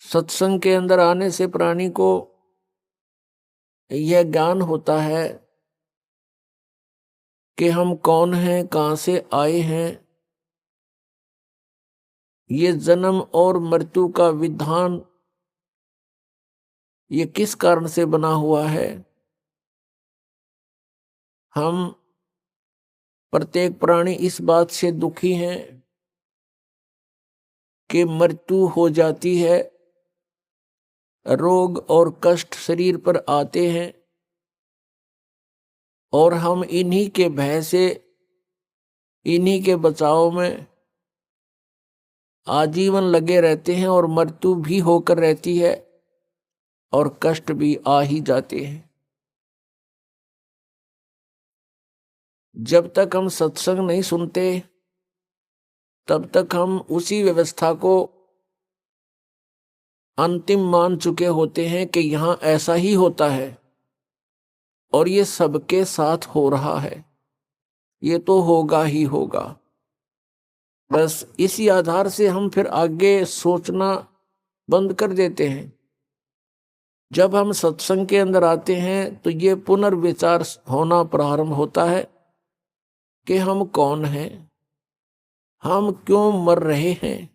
सत्संग के अंदर आने से प्राणी को यह ज्ञान होता है कि हम कौन हैं, कहां से आए हैं, ये जन्म और मृत्यु का विधान ये किस कारण से बना हुआ है। हम प्रत्येक प्राणी इस बात से दुखी हैं कि मृत्यु हो जाती है, रोग और कष्ट शरीर पर आते हैं और हम इन्हीं के भय से, इन्हीं के बचाव में आजीवन लगे रहते हैं और मृत्यु भी होकर रहती है और कष्ट भी आ ही जाते हैं। जब तक हम सत्संग नहीं सुनते तब तक हम उसी व्यवस्था को अंतिम मान चुके होते हैं कि यहां ऐसा ही होता है और ये सबके साथ हो रहा है, ये तो होगा ही होगा। बस इसी आधार से हम फिर आगे सोचना बंद कर देते हैं। जब हम सत्संग के अंदर आते हैं तो ये पुनर्विचार होना प्रारंभ होता है कि हम कौन हैं, हम क्यों मर रहे हैं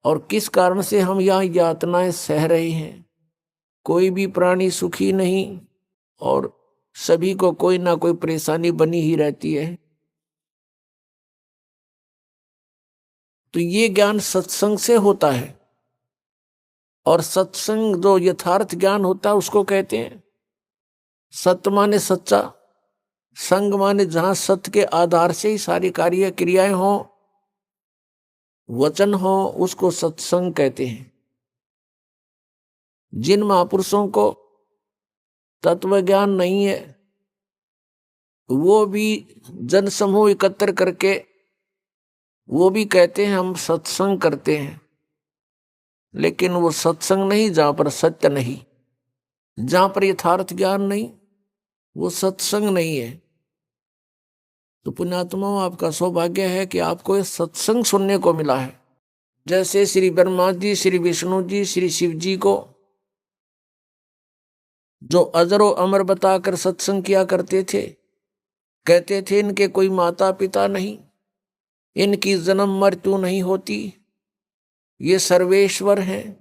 और किस कारण से हम यहाँ यातनाएं सह रहे हैं। कोई भी प्राणी सुखी नहीं और सभी को कोई ना कोई परेशानी बनी ही रहती है। तो ये ज्ञान सत्संग से होता है और सत्संग जो यथार्थ ज्ञान होता है उसको कहते हैं सत्य माने सच्चा, संग माने जहां सत्य के आधार से ही सारी कार्य क्रियाएं हों, वचन हो, उसको सत्संग कहते हैं। जिन महापुरुषों को तत्व ज्ञान नहीं है वो भी जन समूह एकत्र करके वो भी कहते हैं हम सत्संग करते हैं, लेकिन वो सत्संग नहीं जहां पर सत्य नहीं, जहां पर यथार्थ ज्ञान नहीं, वो सत्संग नहीं है। तो पुण्यात्माओं, आपका सौभाग्य है कि आपको ये सत्संग सुनने को मिला है। जैसे श्री ब्रह्मा जी, श्री विष्णु जी, श्री शिव जी को जो अजरो अमर बताकर सत्संग किया करते थे, कहते थे इनके कोई माता पिता नहीं, इनकी जन्म मृत्यु नहीं होती, ये सर्वेश्वर हैं,